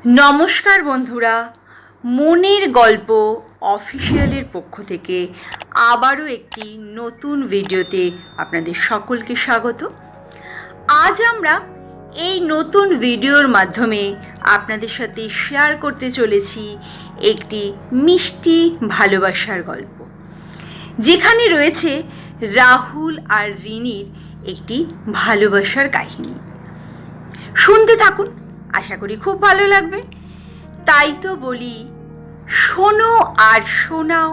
নমস্কার বন্ধুরা, মনের গল্প অফিসিয়ালের পক্ষ থেকে আবারও একটি নতুন ভিডিওতে আপনাদের সকলকে স্বাগত। আজ আমরা এই নতুন ভিডিওর মাধ্যমে আপনাদের সাথে শেয়ার করতে চলেছি একটি মিষ্টি ভালোবাসার গল্প, যেখানে রয়েছে রাহুল আর রিনির একটি ভালোবাসার কাহিনী। শুনতে থাকুন, আশা করি খুব ভালো লাগবে। তাই তো বলি, শোনো আর শোনাও,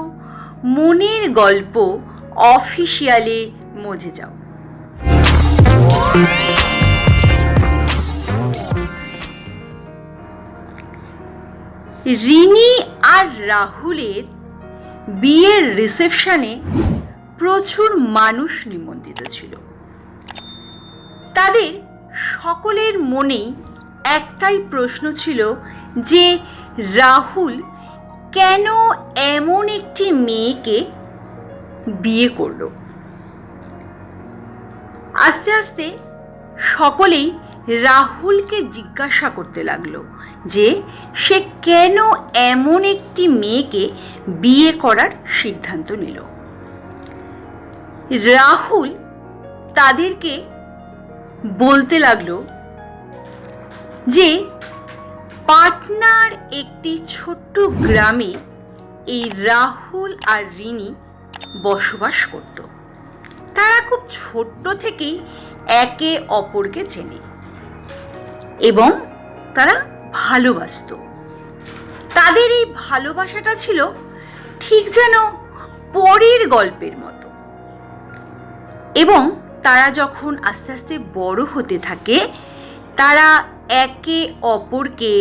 মনের গল্প অফিসিয়ালে মজে যাও। রিনি আর রাহুলের বিয়ের রিসেপশনে প্রচুর মানুষ নিমন্ত্রিত ছিল। তাদের সকলের মনেই একটাই প্রশ্ন ছিল যে রাহুল কেন এমন একটি মেয়েকে বিয়ে করল। আস্তে আস্তে সকলেই রাহুলকে জিজ্ঞাসা করতে লাগলো যে সে কেন এমন একটি মেয়েকে বিয়ে করার সিদ্ধান্ত নিল। রাহুল তাদেরকে বলতে লাগলো যে পাটনার একটি ছোট্ট গ্রামে এই রাহুল আর রিনি বসবাস করত। তারা খুব ছোট্ট থেকেই একে অপরকে চেনে এবং তারা ভালোবাসত। তাদের এই ভালোবাসাটা ছিল ঠিক যেন পরীর গল্পের মতো। এবং তারা যখন আস্তে আস্তে বড় হতে থাকে, তারা একে অপরকে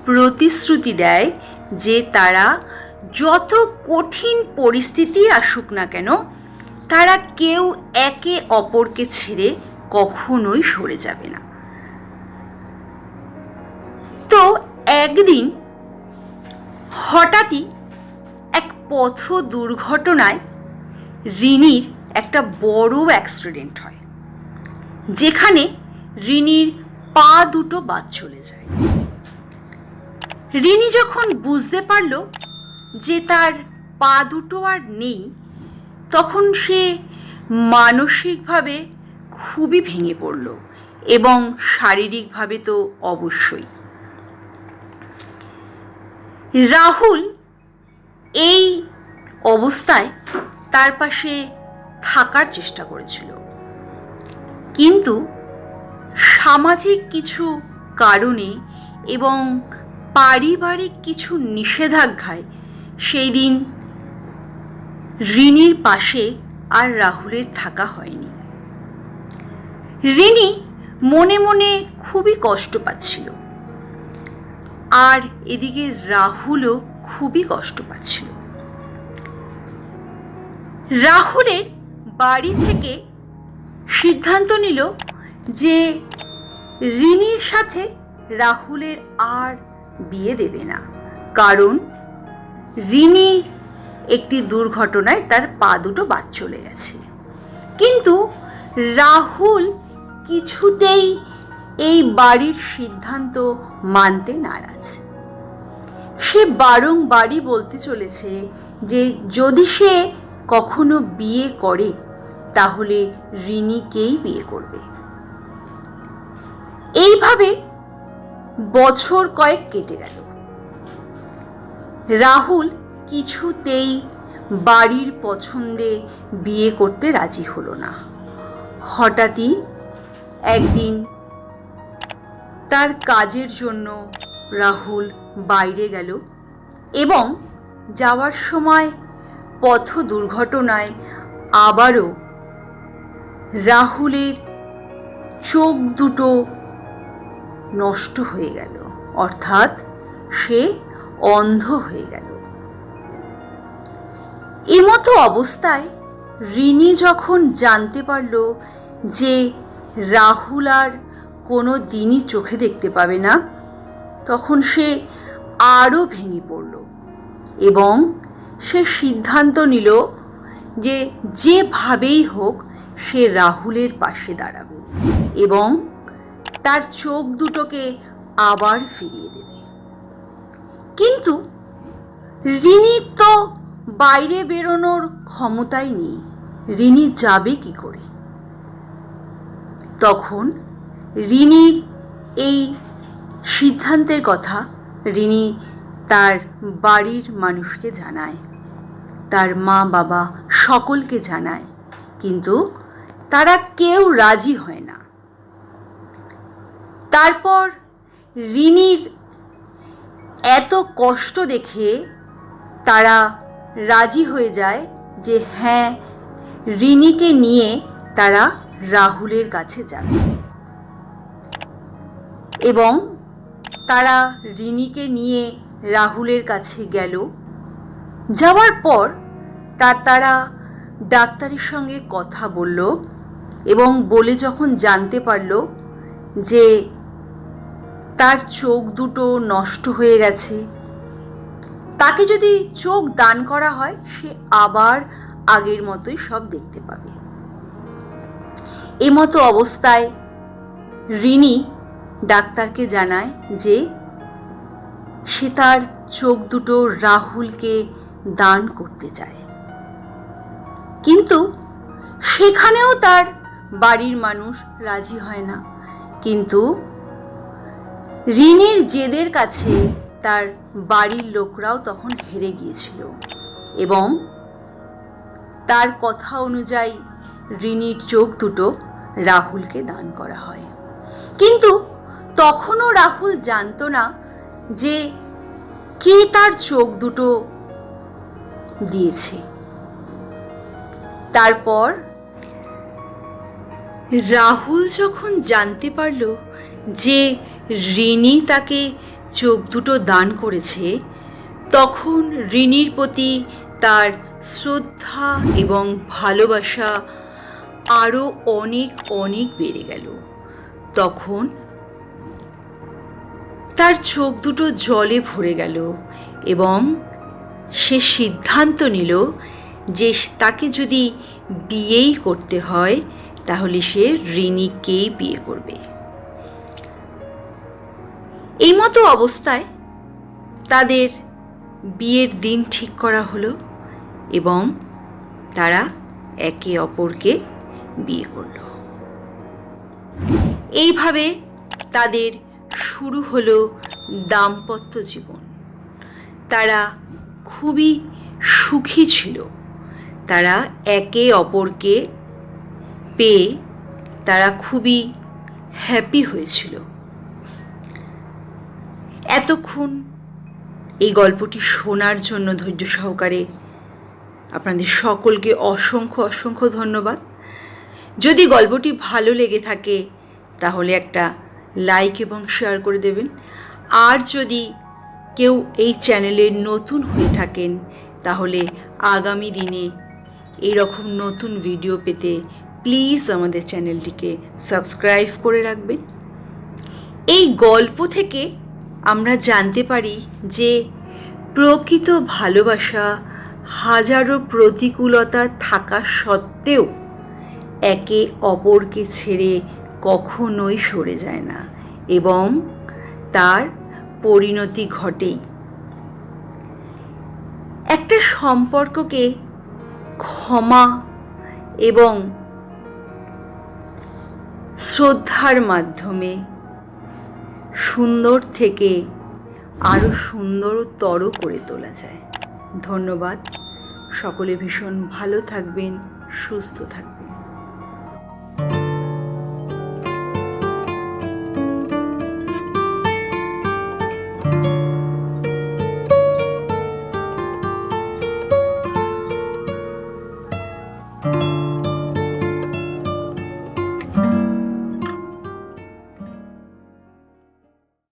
প্রতিশ্রুতি দেয় যে তারা যত কঠিন পরিস্থিতি আসুক না কেন, তারা কেউ একে অপরকে ছেড়ে কখনোই সরে যাবে না। তো একদিন হঠাৎই এক পথ দুর্ঘটনায় রিনির একটা বড় অ্যাক্সিডেন্ট হয়, যেখানে রিনির পা দুটো বাদ চলে যায়। রিনি যখন বুঝতে পারল যে তার পা দুটো আর নেই, তখন সে মানসিকভাবে খুবই ভেঙে পড়ল এবং শারীরিকভাবে তো অবশ্যই। রাহুল এই অবস্থায় তার পাশে থাকার চেষ্টা করেছিল, কিন্তু সামাজিক কিছু কারণে এবং পারিবারিক কিছু নিষেধাজ্ঞায় সেই দিন রিনির পাশে আর রাহুলের থাকা হয়নি। রিনি মনে মনে খুবই কষ্ট পাচ্ছিল, আর এদিকে রাহুলও খুবই কষ্ট পাচ্ছিল। রাহুলের বাড়ি থেকে সিদ্ধান্ত নিল যে রিনির সাথে রাহুলের আর বিয়ে দেবে না, কারণ রিনি একটি দুর্ঘটনায় তার পা দুটো বাদ চলে গেছে। কিন্তু রাহুল কিছুতেই এই বাড়ির সিদ্ধান্ত মানতে নারাজ। সে বারংবারই বলতে চলেছে যে যদি সে কখনো বিয়ে করে তাহলে রিনিকেই বিয়ে করবে। এইভাবে বছর কয়েক কেটে গেল। রাহুল কিছুতেই বাড়ির পছন্দে বিয়ে করতে রাজি হলো না। হঠাৎই একদিন তার কাজের জন্য রাহুল বাইরে গেল এবং যাওয়ার সময় পথ দুর্ঘটনায় আবারও রাহুলের চোখ দুটো নষ্ট হয়ে গেল, অর্থাৎ সে অন্ধ হয়ে গেল। এমতো অবস্থায় রিনি যখন জানতে পারল যে রাহুল আর কোনো দিনই চোখে দেখতে পাবে না, তখন সে আরও ভেঙে পড়ল এবং সে সিদ্ধান্ত নিল যে যেভাবেই হোক সে রাহুলের পাশে দাঁড়াবে এবং তার চোখ দুটোকে আবার ফিরিয়ে দেবে। কিন্তু রিনির তো বাইরে বেরোনোর ক্ষমতাই নেই। রিনি যাবে কি করে? তখন রিনির এই সিদ্ধান্তের কথা রিনি তার বাড়ির মানুষকে জানায়, তার মা বাবা সকলকে জানায়, কিন্তু তারা কেউ রাজি হয় না। তারপর রিনির এত কষ্ট দেখে তারা রাজি হয়ে যায় যে হ্যাঁ, রিনিকে নিয়ে তারা রাহুলের কাছে যাবে। এবং তারা রিনিকে নিয়ে রাহুলের কাছে গেল। যাওয়ার পর তারা ডাক্তারের সঙ্গে কথা বলল এবং বলে যখন জানতে পারল যে তার চোখ দুটো নষ্ট হয়ে গেছে, তাকে যদি চোখ দান করা হয় সে আবার আগের মতোই সব দেখতে পাবে। এমতো অবস্থায় রিনি ডাক্তারকে জানায় যে সে তার চোখ দুটো রাহুলকে দান করতে চায়। কিন্তু সেখানেও তার বাড়ির মানুষ রাজি হয় না। কিন্তু রিনির জেদের কাছে তার বাড়ির লোকরাও তখন হেরে গিয়েছিল এবং তার কথা অনুযায়ী রিনির চোখ দুটো রাহুলকে দান করা হয়। কিন্তু তখনও রাহুল জানতো না যে কে তার চোখ দুটো দিয়েছে। তারপর রাহুল যখন জানতে পারল যে রিনি তাকে চোখ দুটো দান করেছে, তখন রিনির প্রতি তার শ্রদ্ধা এবং ভালোবাসা আরও অনেক অনেক বেড়ে গেল। তখন তার চোখ দুটো জলে ভরে গেল এবং সে সিদ্ধান্ত নিল যে তাকে যদি বিয়েই করতে হয় তাহলে সে রিনিকেই বিয়ে করবে। এই মতো অবস্থায় তাদের বিয়ের দিন ঠিক করা হলো এবং তারা একে অপরকে বিয়ে করল। এইভাবে তাদের শুরু হলো দাম্পত্য জীবন। তারা খুবই সুখী ছিল। তারা একে অপরকে পেয়ে তারা খুবই হ্যাপি হয়েছিল। এতক্ষণ এই গল্পটি শোনার জন্য ধৈর্য সহকারে আপনাদের সকলকে অসংখ্য অসংখ্য ধন্যবাদ। যদি গল্পটি ভালো লেগে থাকে তাহলে একটা লাইক এবং শেয়ার করে দেবেন। আর যদি কেউ এই চ্যানেলে নতুন হয়ে থাকেন তাহলে আগামী দিনে এইরকম নতুন ভিডিও পেতে প্লিজ আমাদের চ্যানেলটিকে সাবস্ক্রাইব করে রাখবেন। এই গল্প থেকে আমরা জানতে পারি যে প্রকৃত ভালোবাসা হাজারো প্রতিকূলতা থাকা সত্ত্বেও একে অপরকে ছেড়ে কখনোই সরে যায় না এবং তার পরিণতি ঘটেই। একটা সম্পর্ককে ক্ষমা এবং শ্রদ্ধার মাধ্যমে সুন্দর থেকে আরও সুন্দরতর করে তোলা যায়। ধন্যবাদ। সকলে ভীষণ ভালো থাকবেন, সুস্থ থাকবেন।